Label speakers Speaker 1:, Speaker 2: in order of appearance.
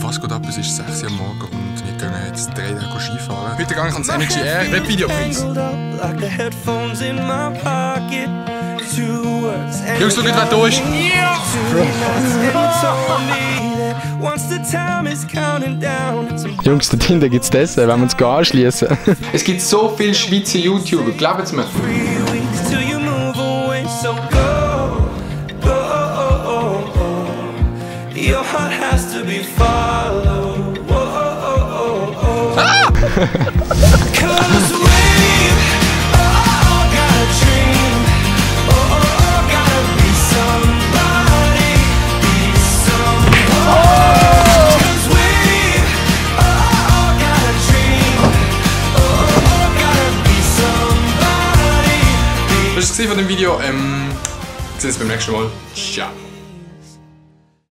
Speaker 1: Was geht ab? Es ist 6 Uhr am Morgen und wir gehen jetzt 3 Tage Skifahren. Heute gehe ich ans Energy Air Webvideopreis. Jungs, schau nicht, wer da ist.
Speaker 2: Jungs, da hinten gibt es das, wenn wir uns anschließen.
Speaker 1: Es gibt so viele Schweizer YouTuber, glaubt mir.
Speaker 3: Your heart has to be followed.
Speaker 1: Ah!
Speaker 3: Cause we got a dream. Gotta be somebody, be somebody. Cause we got a dream. Gotta be somebody.
Speaker 1: Das war es von dem Video. Wir sehen uns beim nächsten Mal. Ciao.